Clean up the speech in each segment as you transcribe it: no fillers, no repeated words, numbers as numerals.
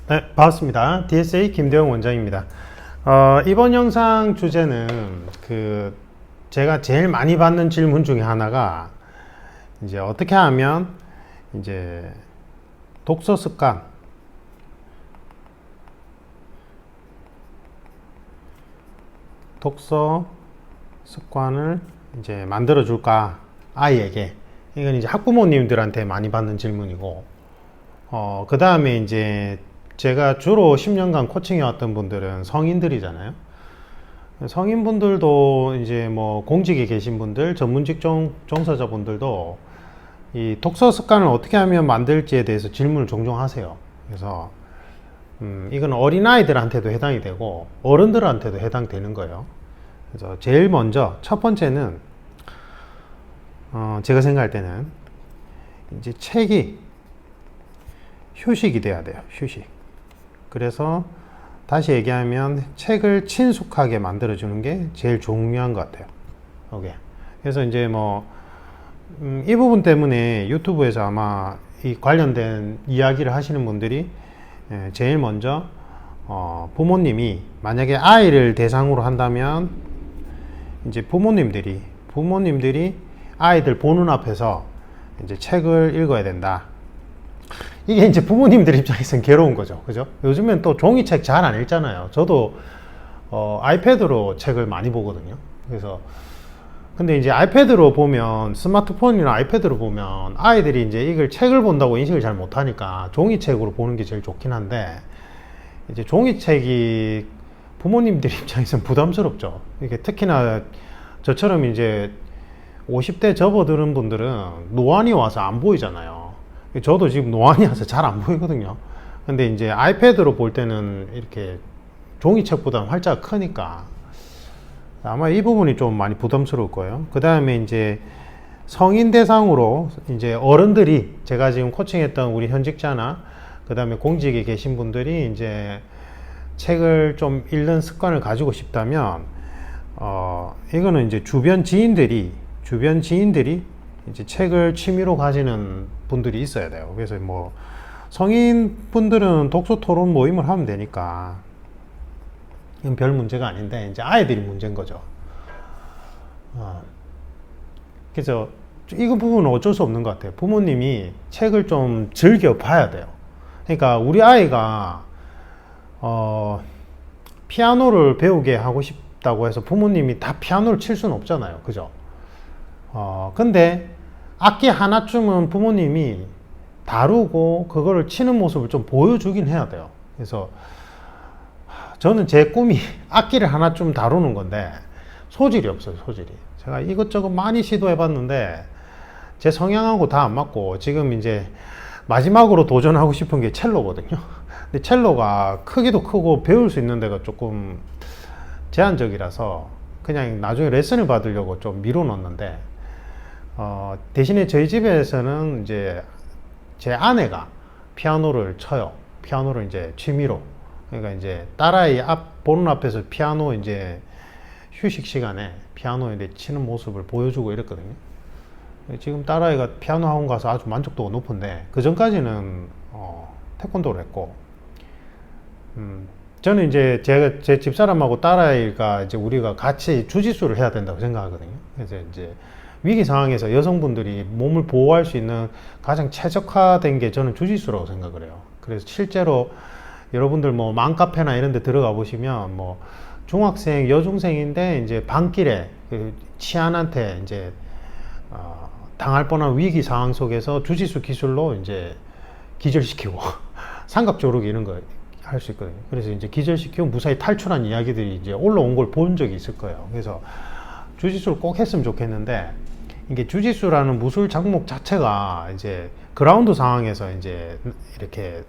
네, 반갑습니다. DSA 김대영 원장입니다. 이번 영상 주제는 제가 제일 많이 받는 질문 중에 하나가 이제 어떻게 하면 이제 독서 습관을 이제 만들어 줄까 아이에게. 이건 이제 학부모님들한테 많이 받는 질문이고, 그 다음에 이제 제가 주로 10년간 코칭해 왔던 분들은 성인들이잖아요. 성인분들도 이제 뭐 공직에 계신 분들, 전문 직종 종사자분들도 이 독서 습관을 어떻게 하면 만들지에 대해서 질문을 종종 하세요. 그래서 이건 어린아이들한테도 해당이 되고 어른들한테도 해당되는 거예요. 그래서 제일 먼저 첫 번째는 제가 생각할 때는 이제 책이 휴식이 돼야 돼요. 휴식. 그래서 다시 얘기하면 책을 친숙하게 만들어주는 게 제일 중요한 것 같아요. 오케이. 그래서 이제 이 부분 때문에 유튜브에서 아마 이 관련된 이야기를 하시는 분들이 제일 먼저 부모님이 만약에 아이를 대상으로 한다면 이제 부모님들이 아이들 보는 앞에서 이제 책을 읽어야 된다. 이게 이제 부모님들 입장에서는 괴로운 거죠. 그죠? 요즘엔 또 종이책 잘 안 읽잖아요. 저도 아이패드로 책을 많이 보거든요. 그래서 근데 이제 아이패드로 보면, 스마트폰이나 아이패드로 보면 아이들이 이제 이걸 책을 본다고 인식을 잘 못하니까 종이책으로 보는 게 제일 좋긴 한데, 이제 종이책이 부모님들 입장에서는 부담스럽죠. 이게 특히나 저처럼 이제 50대 접어드는 분들은 노안이 와서 안 보이잖아요. 저도 지금 노안이 와서 잘 안 보이거든요. 근데 이제 아이패드로 볼 때는 이렇게 종이책보다 활자가 크니까 아마 이 부분이 좀 많이 부담스러울 거예요. 그 다음에 이제 성인 대상으로 이제 어른들이, 제가 지금 코칭했던 우리 현직자나 그 다음에 공직에 계신 분들이 이제 책을 좀 읽는 습관을 가지고 싶다면 이거는 이제 주변 지인들이 이제 책을 취미로 가지는 분들이 있어야 돼요. 그래서 뭐 성인 분들은 독서 토론 모임을 하면 되니까 이건 별 문제가 아닌데, 이제 아이들이 문제인 거죠. 그래서 이 부분은 어쩔 수 없는 것 같아요. 부모님이 책을 좀 즐겨 봐야 돼요. 그러니까 우리 아이가 피아노를 배우게 하고 싶다고 해서 부모님이 다 피아노를 칠 수는 없잖아요. 그죠? 근데 악기 하나쯤은 부모님이 다루고 그거를 치는 모습을 좀 보여주긴 해야 돼요. 그래서 저는 제 꿈이 악기를 하나쯤 다루는 건데 소질이 없어요. 소질이. 제가 이것저것 많이 시도해 봤는데 제 성향하고 다 안 맞고, 지금 이제 마지막으로 도전하고 싶은 게 첼로거든요. 근데 첼로가 크기도 크고 배울 수 있는 데가 조금 제한적이라서 그냥 나중에 레슨을 받으려고 좀 미뤄 놓았는데, 대신에 저희 집에서는 이제 제 아내가 피아노를 쳐요. 피아노를 이제 취미로. 그러니까 이제 딸아이 보는 앞에서 피아노 이제 휴식 시간에 피아노 이제 치는 모습을 보여주고 이랬거든요. 지금 딸아이가 피아노 학원 가서 아주 만족도가 높은데, 그 전까지는 태권도를 했고, 저는 이제 제 집사람하고 딸아이가 이제 우리가 같이 주짓수를 해야 된다고 생각하거든요. 그래서 이제 위기 상황에서 여성분들이 몸을 보호할 수 있는 가장 최적화된 게 저는 주짓수라고 생각을 해요. 그래서 실제로 여러분들 뭐 맘카페나 이런 데 들어가 보시면 뭐 중학생, 여중생인데 이제 밤길에 그 치안한테 이제 당할 뻔한 위기 상황 속에서 주짓수 기술로 이제 기절시키고 삼각조르기 이런 거 할 수 있거든요. 그래서 이제 기절시키고 무사히 탈출한 이야기들이 이제 올라온 걸 본 적이 있을 거예요. 그래서 주짓수를 꼭 했으면 좋겠는데, 이게 주짓수라는 무술 종목 자체가 이제 그라운드 상황에서 이제 이렇게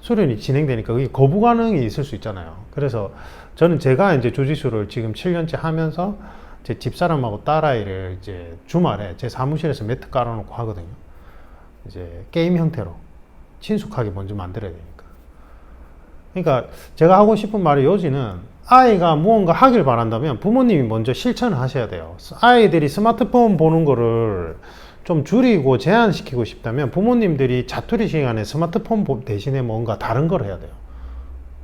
수련이 진행되니까 그게 거부 반응이 있을 수 있잖아요. 그래서 저는 제가 이제 주짓수를 지금 7년째 하면서 제 집사람하고 딸아이를 이제 주말에 제 사무실에서 매트 깔아놓고 하거든요. 이제 게임 형태로 친숙하게 먼저 만들어야 되니까. 그러니까 제가 하고 싶은 말이, 요지는 아이가 무언가 하길 바란다면 부모님이 먼저 실천을 하셔야 돼요. 아이들이 스마트폰 보는 거를 좀 줄이고 제한시키고 싶다면 부모님들이 자투리 시간에 스마트폰 대신에 뭔가 다른 걸 해야 돼요.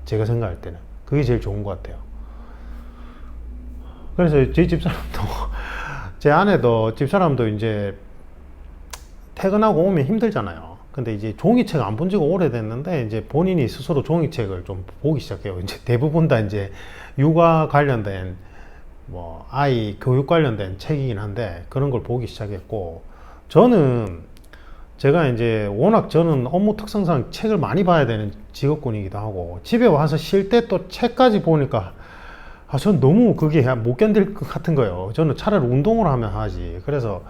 제가 생각할 때는 그게 제일 좋은 것 같아요. 그래서 제 집사람도 제 아내도 집사람도 이제 퇴근하고 오면 힘들잖아요. 근데 이제 종이책 안 본 지가 오래됐는데 이제 본인이 스스로 종이책을 좀 보기 시작해요. 이제 대부분 다 이제 육아 관련된 뭐 아이 교육 관련된 책이긴 한데 그런 걸 보기 시작했고, 저는 제가 이제 워낙 저는 업무 특성상 책을 많이 봐야 되는 직업군이기도 하고 집에 와서 쉴 때 또 책까지 보니까 전 너무 그게 못 견딜 것 같은 거예요. 저는 차라리 운동을 하면 하지. 그래서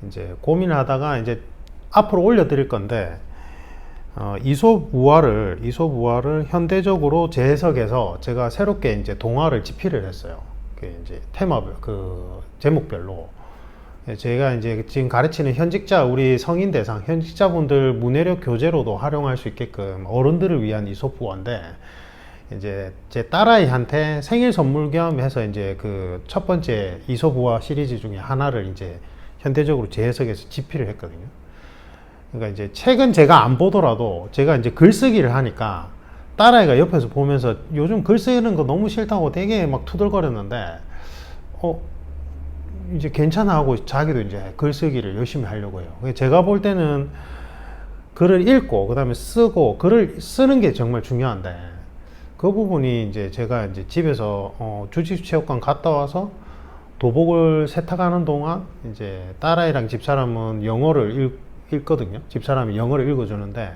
이제 고민을 하다가 이제 앞으로 올려드릴 건데, 이솝우화를 현대적으로 재해석해서 제가 새롭게 이제 동화를 집필을 했어요. 그 이제 테마별, 그 제목별로. 제가 이제 지금 가르치는 현직자, 우리 성인 대상, 현직자분들 문해력 교재로도 활용할 수 있게끔 어른들을 위한 이솝우화인데, 이제 제 딸아이한테 생일 선물 겸 해서 이제 그 첫 번째 이솝우화 시리즈 중에 하나를 이제 현대적으로 재해석해서 집필을 했거든요. 그러니까 이제 책은 제가 안 보더라도 제가 이제 글쓰기를 하니까 딸아이가 옆에서 보면서 요즘 글 쓰는 거 너무 싫다고 되게 막 투덜거렸는데, 이제 괜찮아 하고 자기도 이제 글쓰기를 열심히 하려고 해요. 제가 볼 때는 글을 읽고 그다음에 쓰고 글을 쓰는 게 정말 중요한데, 그 부분이 이제 제가 이제 집에서 주식체육관 갔다 와서 도복을 세탁하는 동안 이제 딸아이랑 집사람은 영어를 읽거든요. 집사람이 영어를 읽어주는데,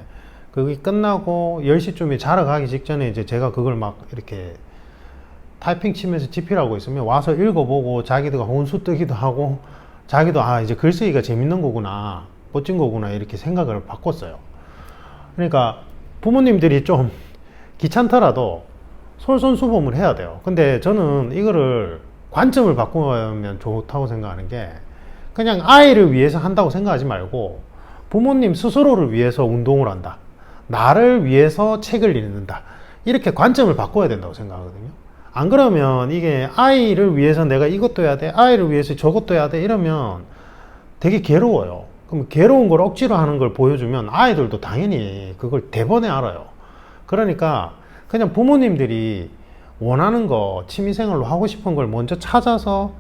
그게 끝나고 10시쯤에 자러 가기 직전에 이제 제가 그걸 막 이렇게 타이핑 치면서 집필하고 있으면 와서 읽어보고 자기도 혼수 뜨기도 하고, 자기도 이제 글쓰기가 재밌는 거구나, 멋진 거구나, 이렇게 생각을 바꿨어요. 그러니까 부모님들이 좀 귀찮더라도 솔선수범을 해야 돼요. 근데 저는 이거를 관점을 바꾸면 좋다고 생각하는 게, 그냥 아이를 위해서 한다고 생각하지 말고 부모님 스스로를 위해서 운동을 한다, 나를 위해서 책을 읽는다, 이렇게 관점을 바꿔야 된다고 생각하거든요. 안 그러면 이게 아이를 위해서 내가 이것도 해야 돼, 아이를 위해서 저것도 해야 돼, 이러면 되게 괴로워요. 그럼 괴로운 걸 억지로 하는 걸 보여주면 아이들도 당연히 그걸 대번에 알아요. 그러니까 그냥 부모님들이 원하는 거, 취미생활로 하고 싶은 걸 먼저 찾아서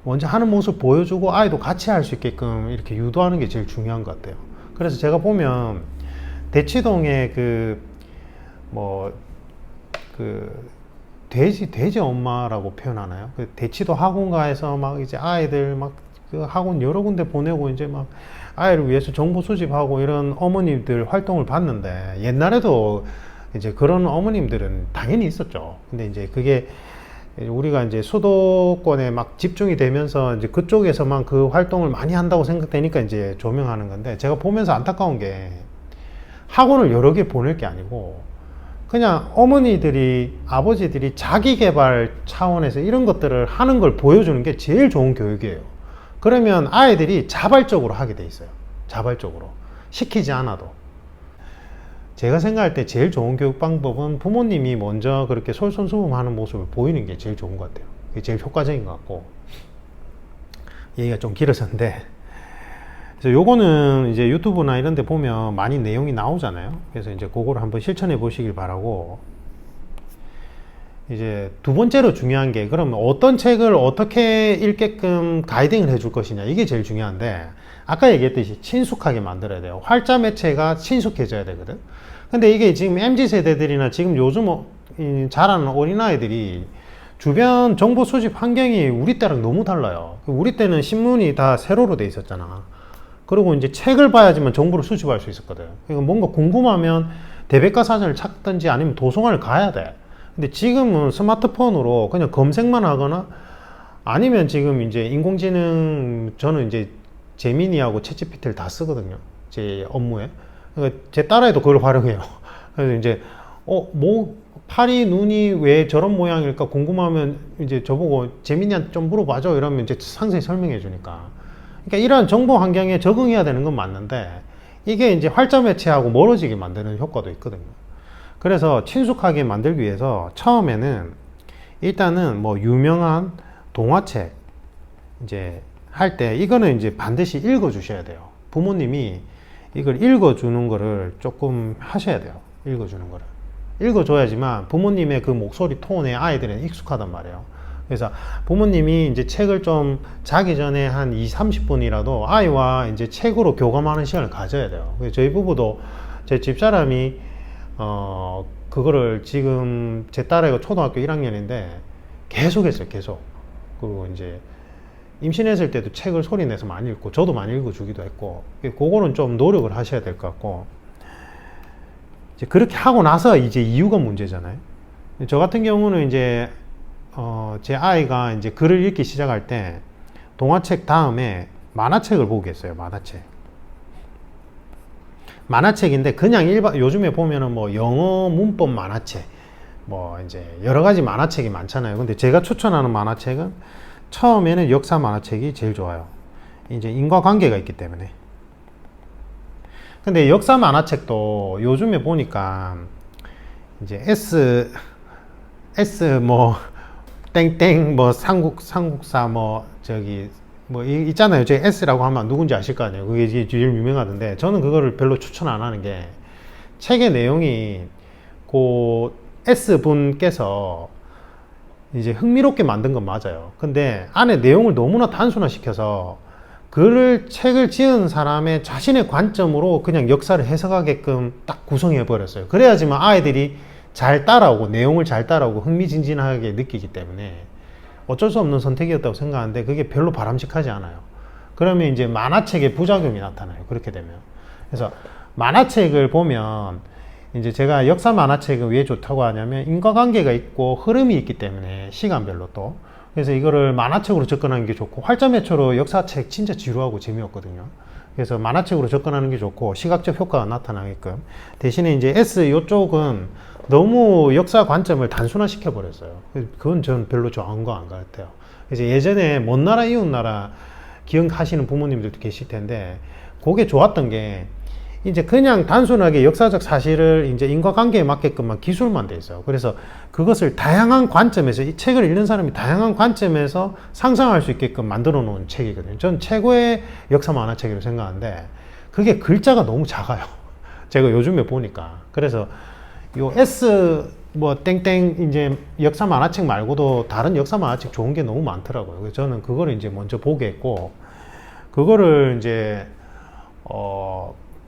먼저 하는 모습 보여주고 아이도 같이 할 수 있게끔 이렇게 유도하는 게 제일 중요한 것 같아요. 그래서 제가 보면 대치동에 돼지 엄마라고 표현하나요? 그 대치도 학원가에서 막 이제 아이들 막 그 학원 여러 군데 보내고 이제 막 아이를 위해서 정보 수집하고 이런 어머님들 활동을 봤는데, 옛날에도 이제 그런 어머님들은 당연히 있었죠. 근데 이제 그게 우리가 이제 수도권에 막 집중이 되면서 이제 그쪽에서만 그 활동을 많이 한다고 생각되니까 이제 조명하는 건데, 제가 보면서 안타까운 게 학원을 여러 개 보낼 게 아니고 그냥 어머니들이, 아버지들이 자기 개발 차원에서 이런 것들을 하는 걸 보여주는 게 제일 좋은 교육이에요. 그러면 아이들이 자발적으로 하게 돼 있어요. 자발적으로. 시키지 않아도. 제가 생각할 때 제일 좋은 교육 방법은 부모님이 먼저 그렇게 솔선수범하는 모습을 보이는 게 제일 좋은 것 같아요. 그게 제일 효과적인 것 같고. 얘기가 좀 길어졌는데, 그래서 요거는 이제 유튜브나 이런 데 보면 많이 내용이 나오잖아요. 그래서 이제 그거를 한번 실천해 보시길 바라고, 이제 두 번째로 중요한 게, 그러면 어떤 책을 어떻게 읽게끔 가이딩을 해줄 것이냐, 이게 제일 중요한데, 아까 얘기했듯이 친숙하게 만들어야 돼요. 활자 매체가 친숙해져야 되거든. 근데 이게 지금 MZ세대들이나 지금 요즘 자라는 어린아이들이 주변 정보 수집 환경이 우리 때랑 너무 달라요. 우리 때는 신문이 다 세로로 돼 있었잖아. 그리고 이제 책을 봐야지만 정보를 수집할 수 있었거든. 그러니까 뭔가 궁금하면 대백과사전을 찾든지 아니면 도서관을 가야 돼. 근데 지금은 스마트폰으로 그냥 검색만 하거나, 아니면 지금 이제 인공지능, 저는 이제 제미니하고 챗GPT를 다 쓰거든요, 제 업무에. 그러니까 제 딸아이도 그걸 활용해요. 그래서 이제 팔이, 눈이 왜 저런 모양일까 궁금하면 이제 저보고 제미니한테 좀 물어봐줘, 이러면 이제 상세히 설명해 주니까. 그러니까 이러한 정보 환경에 적응해야 되는 건 맞는데, 이게 이제 활자 매체하고 멀어지게 만드는 효과도 있거든요. 그래서 친숙하게 만들기 위해서 처음에는 일단은 뭐 유명한 동화책 이제 할 때 이거는 이제 반드시 읽어 주셔야 돼요. 부모님이 이걸 읽어 주는 거를 조금 하셔야 돼요. 읽어 주는 거를. 읽어줘야지만 부모님의 그 목소리 톤에 아이들은 익숙하단 말이에요. 그래서 부모님이 이제 책을 좀 자기 전에 한 30분이라도 아이와 이제 책으로 교감하는 시간을 가져야 돼요. 저희 부부도 제 집사람이 그거를 지금 제 딸애가 초등학교 1학년인데 계속 했어요. 계속. 그리고 이제 임신했을 때도 책을 소리 내서 많이 읽고 저도 많이 읽어주기도 했고, 그거는 좀 노력을 하셔야 될 것 같고, 이제 그렇게 하고 나서 이제 이유가 문제잖아요. 저 같은 경우는 이제 제 아이가 이제 글을 읽기 시작할 때 동화책 다음에 만화책을 보겠어요. 만화책인데 그냥 요즘에 보면은 뭐 영어 문법 만화책, 뭐 이제 여러 가지 만화책이 많잖아요. 근데 제가 추천하는 만화책은 처음에는 역사 만화책이 제일 좋아요. 이제 인과관계가 있기 때문에. 근데 역사 만화책도 요즘에 보니까 이제 S 뭐 땡땡 뭐 삼국사 뭐 저기 뭐 있잖아요. 저기 S라고 하면 누군지 아실 거 아니에요. 그게 이제 제일 유명하던데 저는 그거를 별로 추천 안 하는 게, 책의 내용이 그 S 분께서 이제 흥미롭게 만든 건 맞아요. 근데 안에 내용을 너무나 단순화시켜서 책을 지은 사람의 자신의 관점으로 그냥 역사를 해석하게끔 딱 구성해 버렸어요. 그래야지만 아이들이 잘 따라오고 내용을 잘 따라오고 흥미진진하게 느끼기 때문에 어쩔 수 없는 선택이었다고 생각하는데 그게 별로 바람직하지 않아요. 그러면 이제 만화책의 부작용이 나타나요. 그렇게 되면. 그래서 만화책을 보면 이제 제가 역사 만화책은 왜 좋다고 하냐면 인과관계가 있고 흐름이 있기 때문에 시간별로 또. 그래서 이거를 만화책으로 접근하는 게 좋고, 활자매초로 역사책 진짜 지루하고 재미없거든요. 그래서 만화책으로 접근하는 게 좋고 시각적 효과가 나타나게끔. 대신에 이제 S 요쪽은 너무 역사 관점을 단순화시켜 버렸어요. 그건 저는 별로 좋은 거 안 같아요. 그래서 예전에 먼 나라 이웃 나라 기억하시는 부모님들도 계실 텐데, 그게 좋았던 게 이제 그냥 단순하게 역사적 사실을 이제 인과관계에 맞게끔만 기술만 돼 있어요. 그래서 그것을 다양한 관점에서, 이 책을 읽는 사람이 다양한 관점에서 상상할 수 있게끔 만들어 놓은 책이거든요. 전 최고의 역사 만화책이라고 생각하는데, 그게 글자가 너무 작아요. 제가 요즘에 보니까. 그래서 요 S 뭐 땡땡 이제 역사 만화책 말고도 다른 역사 만화책 좋은 게 너무 많더라고요. 그래서 저는 그거를 이제 먼저 보게 했고, 그거를 이제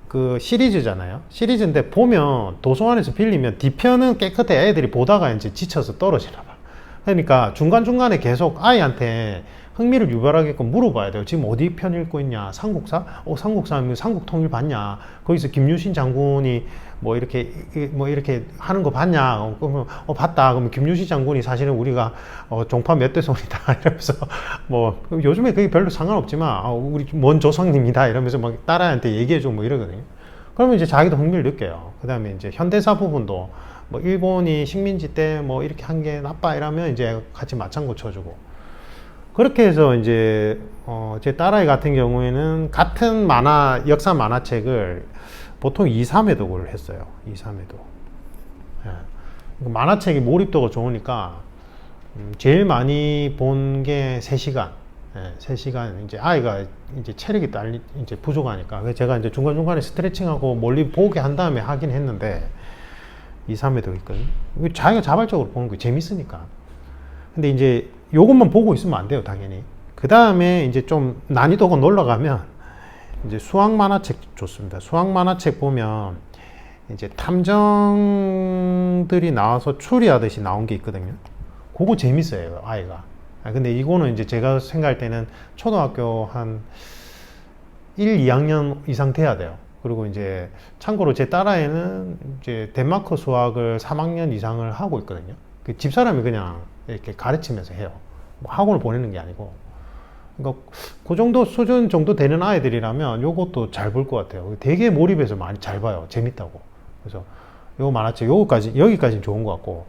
그 시리즈잖아요. 시리즈인데 보면 도서관에서 빌리면 뒤편은 깨끗해. 애들이 보다가 이제 지쳐서 떨어지나 봐. 그러니까 중간중간에 계속 아이한테 흥미를 유발하게끔 물어봐야 돼요. 지금 어디 편 읽고 있냐? 삼국사? 삼국사면 삼국통일 봤냐? 거기서 김유신 장군이 뭐 이렇게 하는 거 봤냐? 그러면 봤다. 그러면 김유신 장군이 사실은 우리가 종파 몇 대 손이다 이러면서 뭐 요즘에 그게 별로 상관없지만 우리 먼 조상님이다 이러면서 막 딸아이한테 얘기해주고 뭐 이러거든요. 그러면 이제 자기도 흥미를 느껴요. 그 다음에 이제 현대사 부분도 뭐 일본이 식민지 때 뭐 이렇게 한 게 나빠 이러면 이제 같이 맞장구 쳐주고. 그렇게 해서 이제 제 딸아이 같은 경우에는 같은 역사 만화책을 보통 2, 3회독을 했어요. 2, 3회독. 예. 만화책이 몰입도가 좋으니까 제일 많이 본 게 3시간. 예, 3시간. 이제 아이가 이제 체력이 이제 부족하니까. 그래서 제가 이제 중간중간에 스트레칭하고 멀리 보게 한 다음에 하긴 했는데 2, 3회독 있거든요. 자기가 자발적으로 보는 거 재밌으니까. 근데 이제 요것만 보고 있으면 안 돼요, 당연히. 그 다음에 이제 좀 난이도가 올라가면 이제 수학 만화책 좋습니다. 수학 만화책 보면 이제 탐정들이 나와서 추리하듯이 나온 게 있거든요. 그거 재밌어요, 아이가. 근데 이거는 이제 제가 생각할 때는 초등학교 한 1, 2학년 이상 돼야 돼요. 그리고 이제 참고로 제 딸아이는 이제 덴마크 수학을 3학년 이상을 하고 있거든요. 그 집사람이 그냥 이렇게 가르치면서 해요. 뭐 학원을 보내는 게 아니고. 그러니까 그 정도 수준 정도 되는 아이들이라면 요것도 잘 볼 것 같아요. 되게 몰입해서 많이 잘 봐요. 재밌다고. 그래서 요 만화책 여기까지는 좋은 것 같고,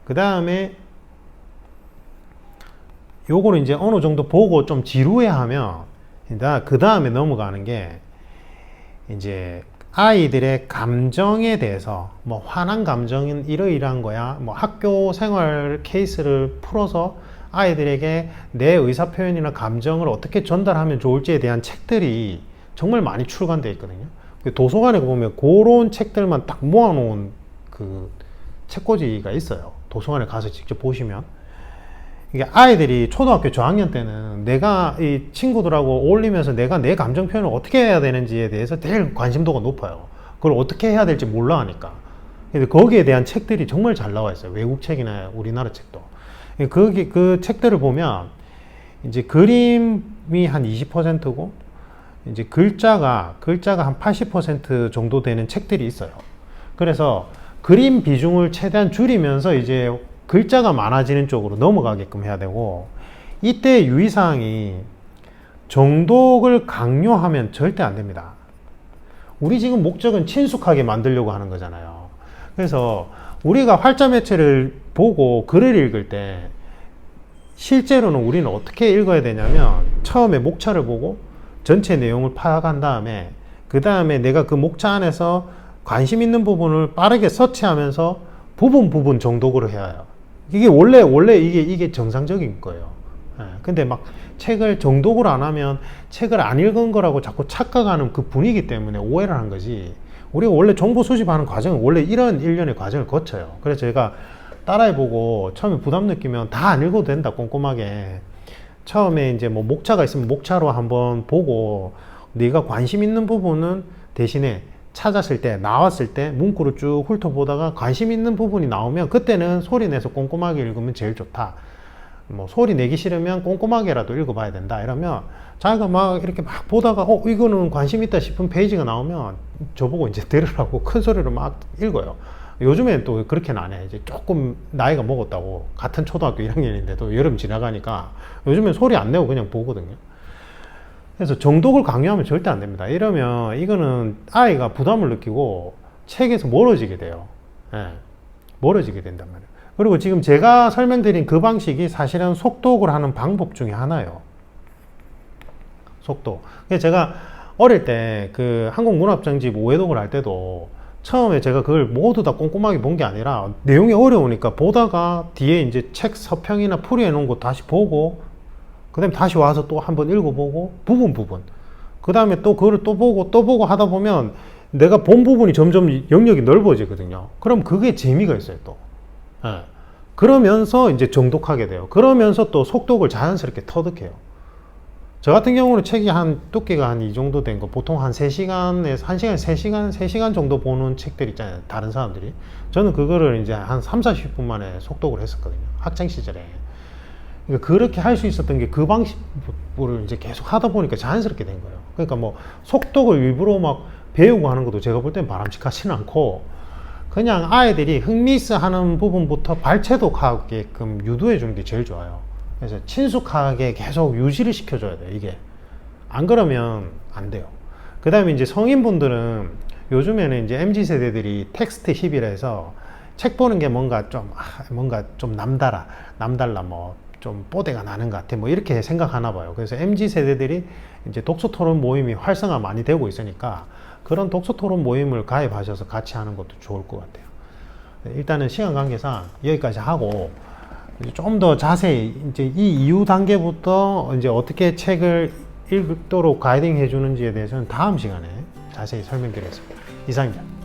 그 다음에 요거는 이제 어느 정도 보고 좀 지루해하면 그 다음에 넘어가는 게 이제 아이들의 감정에 대해서 뭐 화난 감정은 이러이러한 거야, 뭐 학교 생활 케이스를 풀어서 아이들에게 내 의사 표현이나 감정을 어떻게 전달하면 좋을지에 대한 책들이 정말 많이 출간되어 있거든요. 도서관에 보면 그런 책들만 딱 모아놓은 그 책꽂이가 있어요. 도서관에 가서 직접 보시면. 이게 아이들이 초등학교 저학년 때는 내가 이 친구들하고 어울리면서 내가 내 감정 표현을 어떻게 해야 되는지에 대해서 제일 관심도가 높아요. 그걸 어떻게 해야 될지 몰라 하니까. 근데 거기에 대한 책들이 정말 잘 나와 있어요. 외국 책이나 우리나라 책도. 그 책들을 보면 이제 그림이 한 20%고 이제 글자가 한 80% 정도 되는 책들이 있어요. 그래서 그림 비중을 최대한 줄이면서 이제 글자가 많아지는 쪽으로 넘어가게끔 해야 되고, 이때 유의사항이 정독을 강요하면 절대 안 됩니다. 우리 지금 목적은 친숙하게 만들려고 하는 거잖아요. 그래서 우리가 활자 매체를 보고 글을 읽을 때 실제로는 우리는 어떻게 읽어야 되냐면, 처음에 목차를 보고 전체 내용을 파악한 다음에 그 다음에 내가 그 목차 안에서 관심 있는 부분을 빠르게 서치하면서 부분 정독을 해야 해요. 이게 원래 이게 정상적인 거예요. 근데 막 책을 정독을 안 하면 책을 안 읽은 거라고 자꾸 착각하는 그 분위기 때문에 오해를 한 거지. 우리가 원래 정보 수집하는 과정은 원래 이런 일련의 과정을 거쳐요. 그래서 제가 따라해보고 처음에 부담 느끼면 다 안 읽어도 된다, 꼼꼼하게. 처음에 이제 뭐 목차가 있으면 목차로 한번 보고 네가 관심 있는 부분은 대신에 찾았을 때, 나왔을 때 문구를 쭉 훑어보다가 관심 있는 부분이 나오면 그때는 소리 내서 꼼꼼하게 읽으면 제일 좋다. 뭐 소리 내기 싫으면 꼼꼼하게라도 읽어봐야 된다. 이러면 자기가 막 이렇게 막 보다가 이거는 관심 있다 싶은 페이지가 나오면 저보고 이제 들으라고 큰 소리로 막 읽어요. 요즘엔 또 그렇게는 안 해. 이제 조금 나이가 먹었다고, 같은 초등학교 1학년인데도 여름 지나가니까 요즘엔 소리 안 내고 그냥 보거든요. 그래서 정독을 강요하면 절대 안 됩니다. 이러면 이거는 아이가 부담을 느끼고 책에서 멀어지게 돼요. 멀어지게 된단 말이에요. 그리고 지금 제가 설명드린 그 방식이 사실은 속독을 하는 방법 중에 하나예요. 속독. 그래서 제가 어릴 때 그 한국문학정집 5회독을 할 때도 처음에 제가 그걸 모두 다 꼼꼼하게 본 게 아니라 내용이 어려우니까 보다가 뒤에 이제 책 서평이나 풀이해 놓은 거 다시 보고, 그 다음에 다시 와서 또 한번 읽어보고 부분 그 다음에 또 그거를 또 보고 하다 보면 내가 본 부분이 점점 영역이 넓어지거든요. 그럼 그게 재미가 있어요 또. 그러면서 이제 정독하게 돼요. 그러면서 또 속독을 자연스럽게 터득해요. 저 같은 경우는 책이 두께가 한 이 정도 된 거, 보통 한 3시간에서 1시간, 3시간 정도 보는 책들 있잖아요, 다른 사람들이. 저는 그거를 이제 한 30-40분 만에 속독을 했었거든요, 학창 시절에. 그러니까 그렇게 할 수 있었던 게 그 방식을 이제 계속 하다 보니까 자연스럽게 된 거예요. 그러니까 뭐 속독을 일부러 막 배우고 하는 것도 제가 볼 땐 바람직하지는 않고, 그냥 아이들이 흥미있어 하는 부분부터 발췌독하게끔 유도해 주는 게 제일 좋아요. 그래서 친숙하게 계속 유지를 시켜줘야 돼요, 이게. 안 그러면 안 돼요. 그 다음에 이제 성인분들은 요즘에는 이제 MZ세대들이 텍스트 힙이라 해서 책 보는 게 뭔가 좀 남달라, 뭐 좀 뽀대가 나는 것 같아, 뭐 이렇게 생각하나 봐요. 그래서 MZ세대들이 이제 독서토론 모임이 활성화 많이 되고 있으니까 그런 독서토론 모임을 가입하셔서 같이 하는 것도 좋을 것 같아요. 일단은 시간 관계상 여기까지 하고, 좀 더 자세히 이제 이 이후 단계부터 이제 어떻게 책을 읽도록 가이딩 해주는지에 대해서는 다음 시간에 자세히 설명드리겠습니다. 이상입니다.